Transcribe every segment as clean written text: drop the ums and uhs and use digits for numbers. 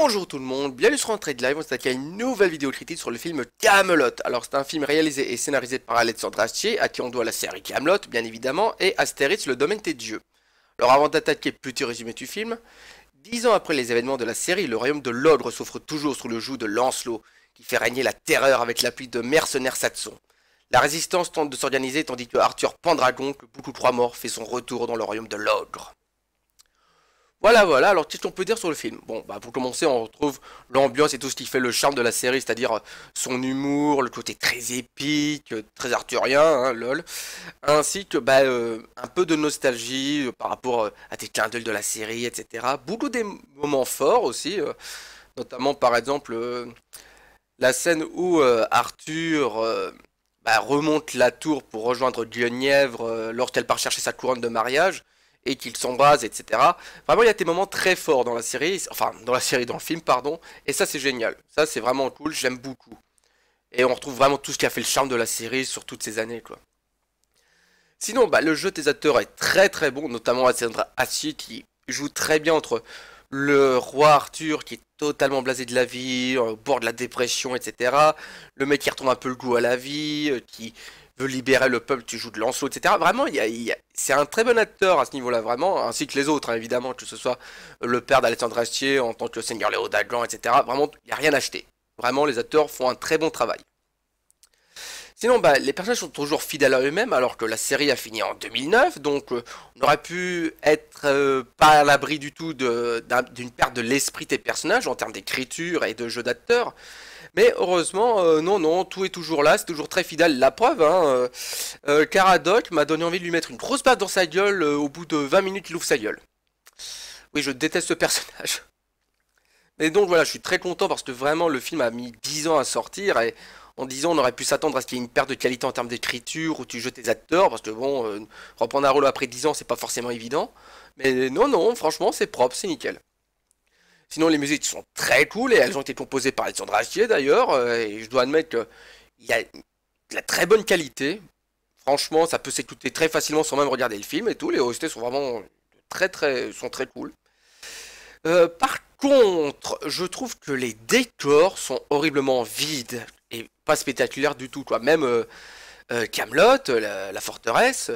Bonjour tout le monde, bienvenue sur Entrée de Live, on s'attaque à une nouvelle vidéo critique sur le film Kaamelott. Alors c'est un film réalisé et scénarisé par Alexandre Astier, à qui on doit la série Kaamelott bien évidemment, et Astérix le domaine des dieux. Alors avant d'attaquer, petit résumé du film. 10 ans après les événements de la série, le royaume de l'Ogre souffre toujours sous le joug de Lancelot, qui fait régner la terreur avec l'appui de mercenaires saxons. La résistance tente de s'organiser tandis que Arthur Pendragon, que beaucoup croient mort, fait son retour dans le royaume de l'Ogre. Voilà, alors qu'est-ce qu'on peut dire sur le film? Bon, bah pour commencer, on retrouve l'ambiance et tout ce qui fait le charme de la série, c'est-à-dire son humour, le côté très épique, très arthurien, hein, lol, ainsi que un peu de nostalgie par rapport à des clins d'œil de la série, etc. Beaucoup des moments forts aussi, notamment par exemple la scène où Arthur remonte la tour pour rejoindre Guenièvre lorsqu'elle part chercher sa couronne de mariage et qu'ils s'embrasent, etc. Vraiment, il y a des moments très forts dans la série, enfin, dans le film, pardon, et ça, c'est génial. Ça, c'est vraiment cool, j'aime beaucoup. Et on retrouve vraiment tout ce qui a fait le charme de la série sur toutes ces années, quoi. Sinon, le jeu des acteurs est très très bon, notamment Alexandre Astier qui joue très bien entre le roi Arthur qui est totalement blasé de la vie, au bord de la dépression, etc. Le mec qui retrouve un peu le goût à la vie, qui veut libérer le peuple, tu joues de Lancelot, etc. Vraiment, c'est un très bon acteur à ce niveau-là, vraiment, ainsi que les autres, hein, évidemment, que ce soit le père d'Alexandre Astier en tant que seigneur Léo d'Agan, etc. Vraiment, il n'y a rien à acheter. Vraiment, les acteurs font un très bon travail. Sinon, les personnages sont toujours fidèles à eux-mêmes, alors que la série a fini en 2009, donc on aurait pu être pas à l'abri du tout d'une perte de l'esprit des personnages en termes d'écriture et de jeu d'acteurs. Mais heureusement, non, tout est toujours là, c'est toujours très fidèle. La preuve, hein, Caradoc m'a donné envie de lui mettre une grosse baffe dans sa gueule, au bout de 20 minutes, il ouvre sa gueule. Oui, je déteste ce personnage. Et donc voilà, je suis très content parce que vraiment le film a mis 10 ans à sortir et en 10 ans on aurait pu s'attendre à ce qu'il y ait une perte de qualité en termes d'écriture où tu jettes tes acteurs parce que bon, reprendre un rôle après 10 ans c'est pas forcément évident. Mais non, franchement c'est propre, c'est nickel. Sinon les musiques sont très cool et elles ont été composées par Alexandre Astier d'ailleurs et je dois admettre qu'il y a de la très bonne qualité. Franchement ça peut s'écouter très facilement sans même regarder le film et tout, les OST sont vraiment sont très cool. Par contre, je trouve que les décors sont horriblement vides et pas spectaculaires du tout, quoi. Même Kaamelott, la forteresse,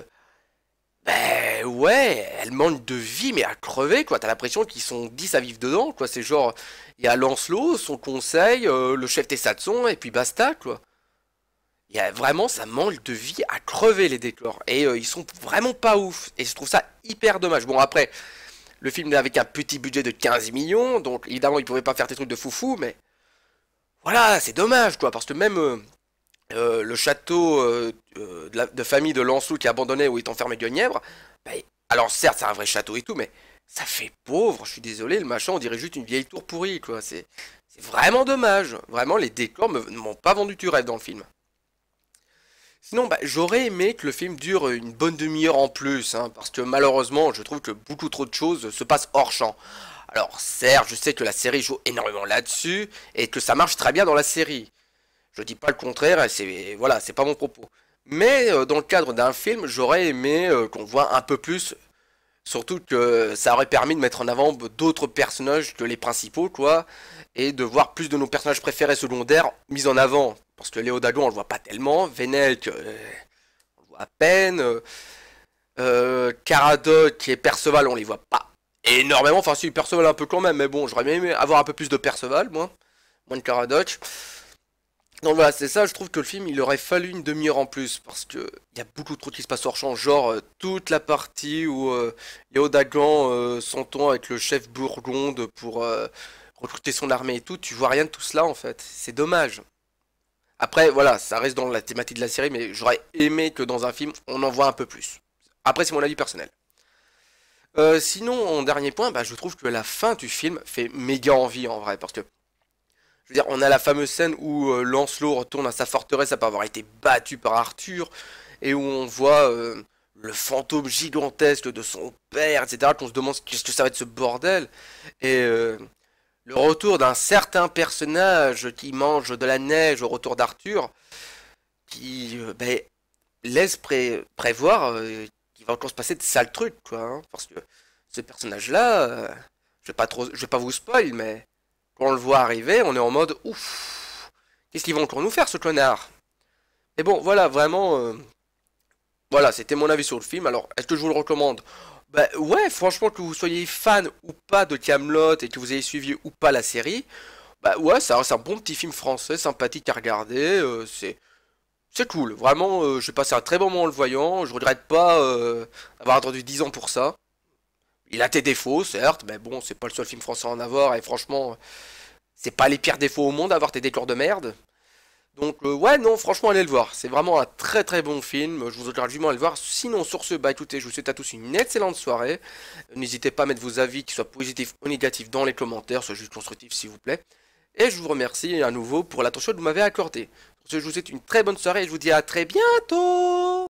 ben ouais, elle manque de vie, mais à crever, quoi. T'as l'impression qu'ils sont 10 à vivre dedans, quoi. C'est genre, il y a Lancelot, son conseil, le chef des Saxons, et puis basta, quoi. Il y a vraiment, ça manque de vie à crever, les décors. Et ils sont vraiment pas ouf. Et je trouve ça hyper dommage. Bon, après. Le film est avec un petit budget de 15 millions, donc évidemment il pouvait pas faire des trucs de foufou, mais voilà, c'est dommage quoi, parce que même le château de famille de Lancelot qui est abandonné où est enfermé Guenièvre, alors certes c'est un vrai château et tout, mais ça fait pauvre, je suis désolé, le machin on dirait juste une vieille tour pourrie quoi, c'est vraiment dommage, vraiment les décors ne m'ont pas vendu du rêve dans le film. Sinon, j'aurais aimé que le film dure une bonne demi-heure en plus, hein, parce que malheureusement, je trouve que beaucoup trop de choses se passent hors champ. Alors, certes, je sais que la série joue énormément là-dessus, et que ça marche très bien dans la série. Je dis pas le contraire, et voilà, c'est pas mon propos. Mais dans le cadre d'un film, j'aurais aimé qu'on voit un peu plus, surtout que ça aurait permis de mettre en avant d'autres personnages que les principaux, quoi, et de voir plus de nos personnages préférés secondaires mis en avant. Parce que Léo Dagon, on le voit pas tellement, Venec, on le voit à peine, Caradoc et Perceval, on les voit pas énormément, enfin si, Perceval un peu quand même, mais bon, j'aurais bien aimé avoir un peu plus de Perceval, moins de Caradoc. Donc voilà, c'est ça, je trouve que le film, il aurait fallu une demi-heure en plus, parce que il y a beaucoup trop qui se passe hors champ, genre toute la partie où Léo Dagan s'entend avec le chef Bourgonde pour recruter son armée et tout, tu vois rien de tout cela en fait, c'est dommage. Après, voilà, ça reste dans la thématique de la série, mais j'aurais aimé que dans un film, on en voit un peu plus. Après, c'est mon avis personnel. Sinon, en dernier point, je trouve que la fin du film fait méga envie en vrai, parce que je veux dire, on a la fameuse scène où Lancelot retourne à sa forteresse après avoir été battu par Arthur, et où on voit le fantôme gigantesque de son père, etc., qu'on se demande qu'est-ce que ça va être ce bordel, et le retour d'un certain personnage qui mange de la neige au retour d'Arthur, qui laisse prévoir qu'il va encore se passer de sales trucs, quoi, hein, parce que ce personnage-là, je vais pas vous spoil, mais Quand on le voit arriver, on est en mode ouf, qu'est-ce qu'ils vont encore nous faire ce connard? Mais bon, voilà, vraiment, voilà, c'était mon avis sur le film. Alors, est-ce que je vous le recommande? Bah ouais, franchement, que vous soyez fan ou pas de Kaamelott et que vous ayez suivi ou pas la série, bah ouais, ça reste un bon petit film français, sympathique à regarder, c'est cool. Vraiment, j'ai passé un très bon moment en le voyant, je regrette pas d'avoir attendu 10 ans pour ça. Il a tes défauts, certes, mais bon, c'est pas le seul film français à en avoir, et franchement, c'est pas les pires défauts au monde d'avoir tes décors de merde. Donc ouais, non, franchement, allez le voir. C'est vraiment un très très bon film. Je vous encourage vivement à le voir. Sinon, sur ce, bah écoutez, je vous souhaite à tous une excellente soirée. N'hésitez pas à mettre vos avis, qu'ils soient positifs ou négatifs, dans les commentaires, soit juste constructifs s'il vous plaît. Et je vous remercie à nouveau pour l'attention que vous m'avez accordée. Sur ce, je vous souhaite une très bonne soirée et je vous dis à très bientôt.